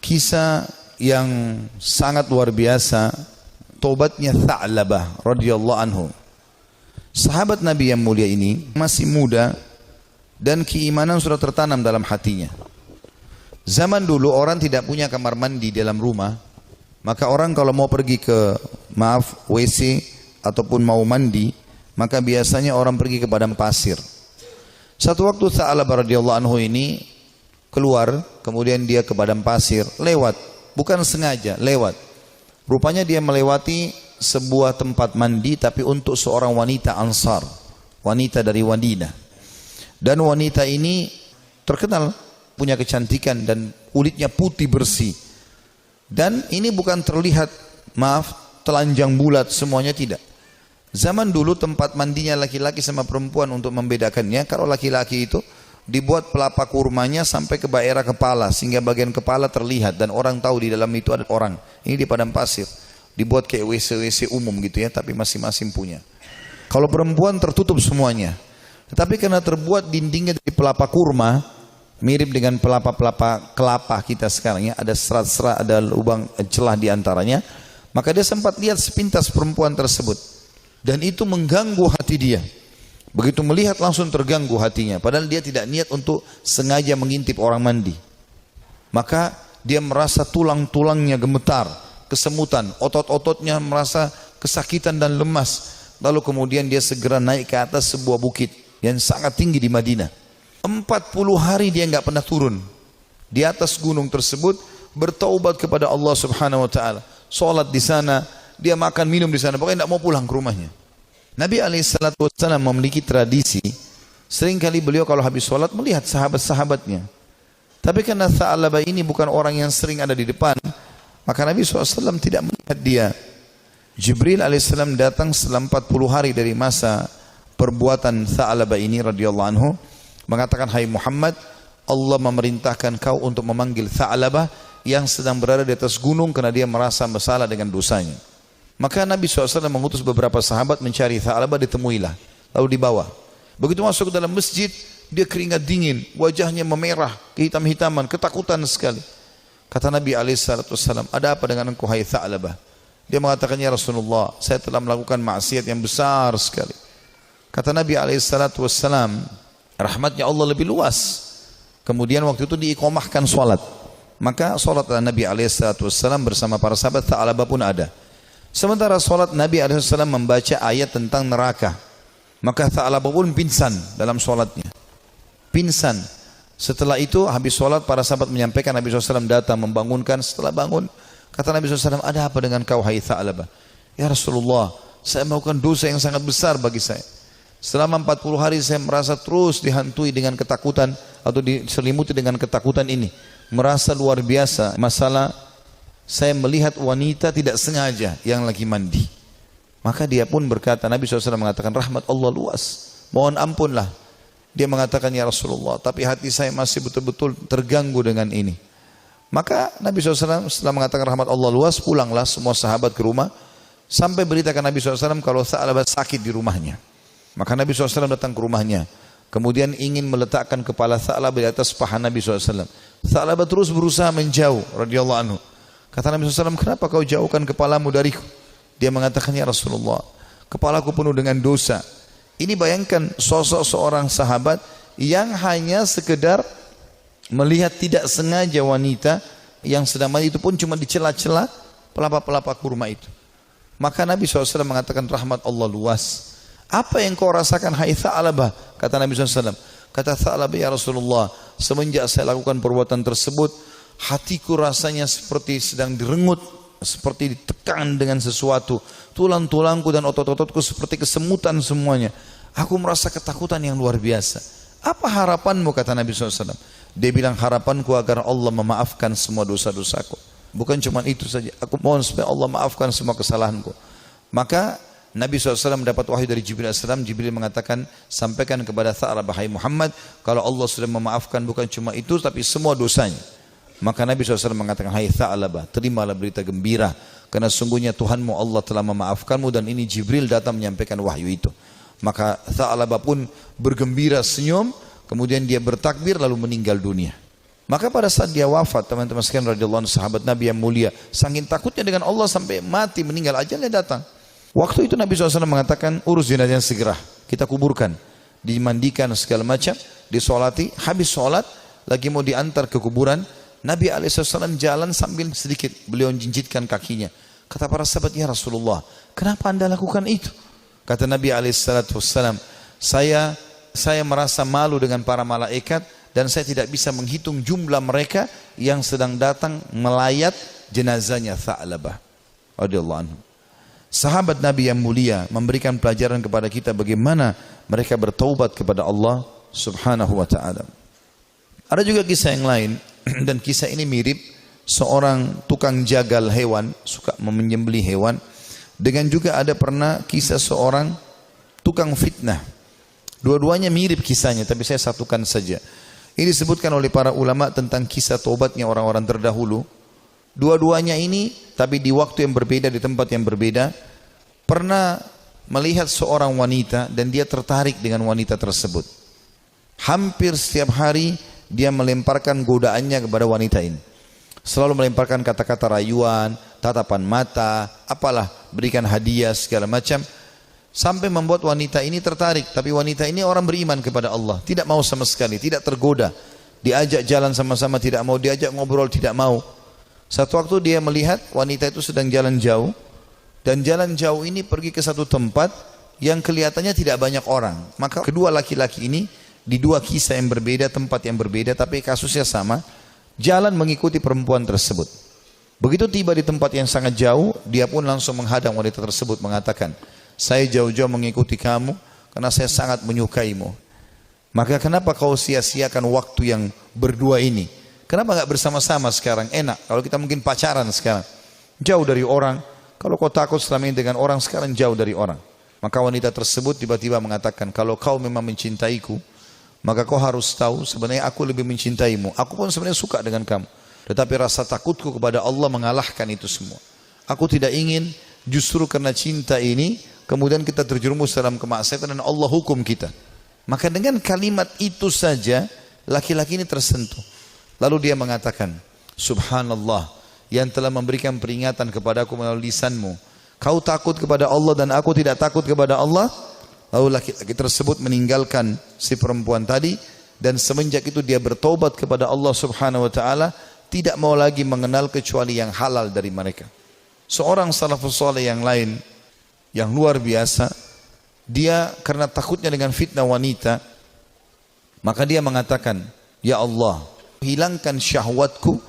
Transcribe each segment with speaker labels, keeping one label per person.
Speaker 1: kisah yang sangat luar biasa, taubatnya Tha'labah radhiyallahu anhu. Sahabat Nabi yang mulia ini masih muda dan keimanan sudah tertanam dalam hatinya. Zaman dulu orang tidak punya kamar mandi dalam rumah, maka orang kalau mau pergi ke WC ataupun mau mandi, maka biasanya orang pergi ke padang pasir. Satu waktu Tha'labah radhiyallahu anhu ini keluar, kemudian dia ke padang pasir, lewat, bukan sengaja, lewat. Rupanya dia melewati sebuah tempat mandi tapi untuk seorang wanita Ansar, wanita dari Madinah. Dan wanita ini terkenal punya kecantikan dan kulitnya putih bersih. Dan ini bukan terlihat, telanjang bulat semuanya, tidak. Zaman dulu tempat mandinya laki-laki sama perempuan untuk membedakannya, kalau laki-laki itu dibuat pelapa kurmanya sampai ke daerah kepala sehingga bagian kepala terlihat dan orang tahu di dalam itu ada orang. Ini di padang pasir. Dibuat kayak WC-WC umum gitu ya, tapi masing-masing punya. Kalau perempuan tertutup semuanya. Tetapi karena terbuat dindingnya dari pelapa kurma, mirip dengan pelapa-pelapa kelapa kita sekarang ya, ada serat-serat, ada lubang celah di antaranya, maka dia sempat lihat sepintas perempuan tersebut. Dan itu mengganggu hati dia. Begitu melihat langsung terganggu hatinya, padahal dia tidak niat untuk sengaja mengintip orang mandi. Maka dia merasa tulang-tulangnya gemetar, kesemutan, otot-ototnya merasa kesakitan dan lemas. Lalu kemudian dia segera naik ke atas sebuah bukit yang sangat tinggi di Madinah. 40 hari dia nggak pernah turun di atas gunung tersebut, bertaubat kepada Allah Subhanahu wa taala. Salat di sana, dia makan minum di sana, pokoknya tidak mau pulang ke rumahnya. Nabi SAW memiliki tradisi, seringkali beliau kalau habis sholat melihat sahabat-sahabatnya. Tapi karena Tha'labah ini bukan orang yang sering ada di depan, maka Nabi SAW tidak melihat dia. Jibril AS datang setelah 40 hari dari masa perbuatan Tha'labah ini radhiyallahu anhu, mengatakan, hai Muhammad, Allah memerintahkan kau untuk memanggil Tha'labah yang sedang berada di atas gunung karena dia merasa bersalah dengan dosanya. Maka Nabi SAW mengutus beberapa sahabat mencari Tha'labah, ditemuilah, lalu dibawa. Begitu masuk ke dalam masjid, dia keringat dingin, wajahnya memerah, kehitam-hitaman, ketakutan sekali. Kata Nabi SAW, ada apa dengan engkau hai Tha'labah? Dia mengatakan, ya Rasulullah, saya telah melakukan maksiat yang besar sekali. Kata Nabi SAW, rahmatnya Allah lebih luas. Kemudian waktu itu diiqamahkan sholat. Maka sholat Nabi SAW bersama para sahabat, Tha'labah pun ada. Sementara sholat Nabi SAW membaca ayat tentang neraka, maka Tha'labah pun pingsan dalam sholatnya. Pingsan. Setelah itu habis sholat para sahabat menyampaikan, Nabi SAW datang membangunkan. Setelah bangun kata Nabi SAW, ada apa dengan kau hai Tha'labah? Ya Rasulullah, saya melakukan dosa yang sangat besar bagi saya. Selama 40 hari saya merasa terus dihantui dengan ketakutan atau diselimuti dengan ketakutan ini. Merasa luar biasa masalah saya melihat wanita tidak sengaja yang lagi mandi. Maka dia pun berkata, Nabi SAW mengatakan, rahmat Allah luas, mohon ampunlah. Dia mengatakan, ya Rasulullah, tapi hati saya masih betul-betul terganggu dengan ini. Maka Nabi SAW setelah mengatakan rahmat Allah luas, pulanglah semua sahabat ke rumah, sampai beritakan Nabi SAW kalau Tha'labah sakit di rumahnya. Maka Nabi SAW datang ke rumahnya, kemudian ingin meletakkan kepala Tha'labah di atas paha Nabi SAW. Tha'labah terus berusaha menjauh radhiyallahu anhu. Kata Nabi SAW, kenapa kau jauhkan kepalamu dariku? Dia mengatakan, ya Rasulullah, kepalaku penuh dengan dosa. Ini bayangkan sosok seorang sahabat yang hanya sekedar melihat tidak sengaja wanita yang sedang mandi, itu pun cuma di celah-celah pelapa-pelapa kurma itu. Maka Nabi SAW mengatakan, rahmat Allah luas. Apa yang kau rasakan hai Tha'labah? Kata Nabi SAW. Kata Tha'labah, ya Rasulullah, semenjak saya lakukan perbuatan tersebut, hatiku rasanya seperti sedang direngut, seperti ditekan dengan sesuatu. Tulang-tulangku dan otot-ototku seperti kesemutan semuanya. Aku merasa ketakutan yang luar biasa. Apa harapanmu? Kata Nabi SAW. Dia bilang, harapanku agar Allah memaafkan semua dosa-dosaku. Bukan cuma itu saja, aku mohon supaya Allah maafkan semua kesalahanku. Maka Nabi SAW mendapat wahyu dari Jibril AS. Jibril mengatakan, sampaikan kepada Tha'labah, hai Muhammad, kalau Allah sudah memaafkan bukan cuma itu tapi semua dosanya. Maka Nabi SAW mengatakan, hai Tha'labah, terimalah berita gembira, karena sungguhnya Tuhanmu Allah telah memaafkanmu, dan ini Jibril datang menyampaikan wahyu itu. Maka Tha'labah pun bergembira, senyum, kemudian dia bertakbir lalu meninggal dunia. Maka pada saat dia wafat, teman-teman sekalian radhiyallahu anhu, sahabat Nabi yang mulia, saking takutnya dengan Allah sampai mati, meninggal, ajalnya datang. Waktu itu Nabi SAW mengatakan, urus jenazahnya segera, kita kuburkan, dimandikan segala macam, disolati. Habis sholat, lagi mau diantar ke kuburan, Nabi SAW jalan sambil sedikit beliau jinjitkan kakinya. Kata para sahabat, ya Rasulullah, kenapa anda lakukan itu? Kata Nabi SAW, saya merasa malu dengan para malaikat dan saya tidak bisa menghitung jumlah mereka yang sedang datang melayat jenazahnya Tha'labah radhiyallahu anhu. Sahabat Nabi yang mulia memberikan pelajaran kepada kita bagaimana mereka bertaubat kepada Allah Subhanahu wa ta'ala. Ada juga kisah yang lain dan kisah ini mirip seorang tukang jagal hewan, suka menyembelih hewan. Dengan juga ada pernah kisah seorang tukang fitnah. Dua-duanya mirip kisahnya, tapi saya satukan saja. Ini disebutkan oleh para ulama tentang kisah taubatnya orang-orang terdahulu. Dua-duanya ini, tapi di waktu yang berbeda, di tempat yang berbeda, pernah melihat seorang wanita dan dia tertarik dengan wanita tersebut. Hampir setiap hari dia melemparkan godaannya kepada wanita ini. Selalu melemparkan kata-kata rayuan, tatapan mata, apalah, berikan hadiah segala macam. Sampai membuat wanita ini tertarik. Tapi wanita ini orang beriman kepada Allah, tidak mau sama sekali, tidak tergoda. Diajak jalan sama-sama tidak mau, diajak ngobrol tidak mau. Satu waktu dia melihat wanita itu sedang jalan jauh, dan jalan jauh ini pergi ke satu tempat yang kelihatannya tidak banyak orang. Maka kedua laki-laki ini di dua kisah yang berbeda, tempat yang berbeda, tapi kasusnya sama, jalan mengikuti perempuan tersebut. Begitu tiba di tempat yang sangat jauh, dia pun langsung menghadang wanita tersebut mengatakan, saya jauh-jauh mengikuti kamu karena saya sangat menyukaimu. Maka kenapa kau sia-siakan waktu yang berdua ini? Kenapa gak bersama-sama sekarang? Enak, kalau kita mungkin pacaran sekarang. Jauh dari orang. Kalau kau takut selama ini dengan orang, sekarang jauh dari orang. Maka wanita tersebut tiba-tiba mengatakan, kalau kau memang mencintaiku, maka kau harus tahu sebenarnya aku lebih mencintaimu. Aku pun sebenarnya suka dengan kamu. Tetapi rasa takutku kepada Allah mengalahkan itu semua. Aku tidak ingin justru karena cinta ini kemudian kita terjerumus dalam kemaksiatan dan Allah hukum kita. Maka dengan kalimat itu saja laki-laki ini tersentuh. Lalu dia mengatakan, Subhanallah, yang telah memberikan peringatan kepadaku melalui lisanmu. Kau takut kepada Allah dan aku tidak takut kepada Allah. Lalu laki-laki tersebut meninggalkan si perempuan tadi dan semenjak itu dia bertobat kepada Allah Subhanahu wa taala, tidak mau lagi mengenal kecuali yang halal dari mereka. Seorang salafus saleh yang lain yang luar biasa, dia karena takutnya dengan fitnah wanita, maka dia mengatakan, ya Allah, hilangkan syahwatku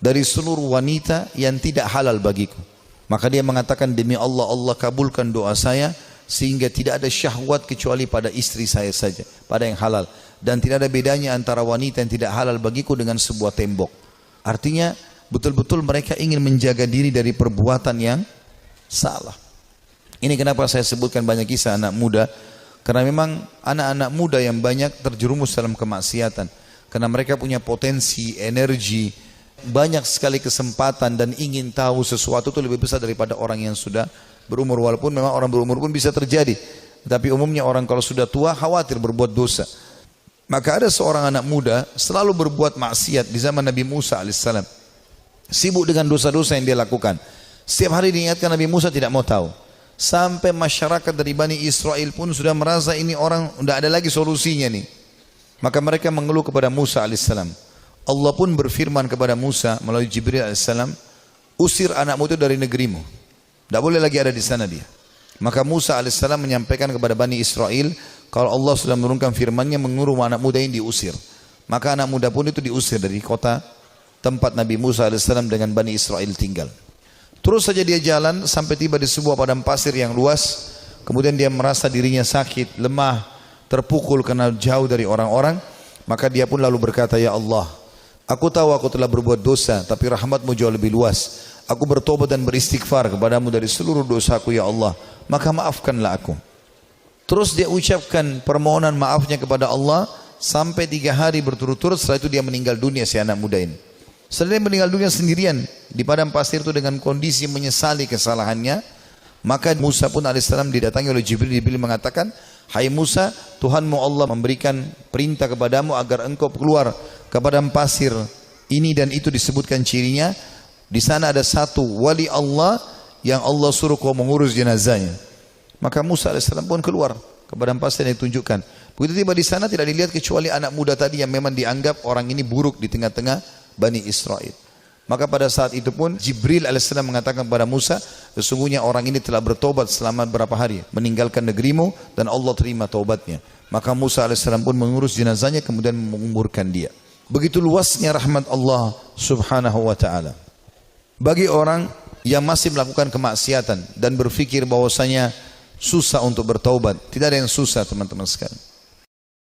Speaker 1: dari seluruh wanita yang tidak halal bagiku. Maka dia mengatakan, demi Allah, Allah kabulkan doa saya sehingga tidak ada syahwat kecuali pada istri saya saja, pada yang halal, dan tidak ada bedanya antara wanita yang tidak halal bagiku dengan sebuah tembok. Artinya betul-betul mereka ingin menjaga diri dari perbuatan yang salah. Ini kenapa saya sebutkan banyak kisah anak muda, karena memang anak-anak muda yang banyak terjerumus dalam kemaksiatan, karena mereka punya potensi, energi, banyak sekali kesempatan dan ingin tahu sesuatu itu lebih besar daripada orang yang sudah berumur. Walaupun memang orang berumur pun bisa terjadi, tapi umumnya orang kalau sudah tua khawatir berbuat dosa. Maka ada seorang anak muda selalu berbuat maksiat di zaman Nabi Musa alaihissalam, sibuk dengan dosa-dosa yang dia lakukan. Setiap hari diingatkan, Nabi Musa tidak mau tahu. Sampai masyarakat dari Bani Israel pun sudah merasa ini orang tidak ada lagi solusinya nih. Maka mereka mengeluh kepada Musa alaihissalam. Allah pun berfirman kepada Musa melalui Jibril alaihissalam, usir anakmu itu dari negerimu, tidak boleh lagi ada di sana dia. Maka Musa alaihissalam menyampaikan kepada Bani Israel, kalau Allah sudah menurunkan firman-Nya menguruh anak muda ini diusir. Maka anak muda pun itu diusir dari kota tempat Nabi Musa alaihissalam dengan Bani Israel tinggal. Terus saja dia jalan sampai tiba di sebuah padang pasir yang luas. Kemudian dia merasa dirinya sakit, lemah, terpukul karena jauh dari orang-orang. Maka dia pun lalu berkata, ya Allah, aku tahu aku telah berbuat dosa, tapi rahmat-Mu jauh lebih luas. Aku bertobat dan beristighfar kepadamu dari seluruh dosaku ya Allah, maka maafkanlah aku. Terus dia ucapkan permohonan maafnya kepada Allah sampai 3 hari berturut-turut. Setelah itu dia meninggal dunia, si anak muda ini. Setelah dia meninggal dunia sendirian di padang pasir itu dengan kondisi menyesali kesalahannya, maka Musa pun alaihissalam didatangi oleh Jibril. Jibril mengatakan, hai Musa, Tuhanmu Allah memberikan perintah kepadamu agar engkau keluar ke padang pasir Ini dan itu disebutkan cirinya. Di sana ada satu wali Allah yang Allah suruh kau mengurus jenazahnya. Maka Musa alaihissalam pun keluar ke padang pasir yang ditunjukkan. Begitu tiba di sana tidak dilihat kecuali anak muda tadi yang memang dianggap orang ini buruk di tengah-tengah Bani Israel. Maka pada saat itu pun Jibril alaihissalam mengatakan kepada Musa, sesungguhnya orang ini telah bertobat selama berapa hari, meninggalkan negerimu dan Allah terima taubatnya. Maka Musa alaihissalam pun mengurus jenazahnya kemudian menguburkan dia. Begitu luasnya rahmat Allah subhanahu wa ta'ala bagi orang yang masih melakukan kemaksiatan dan berpikir bahwasanya susah untuk bertaubat. Tidak ada yang susah teman-teman sekalian.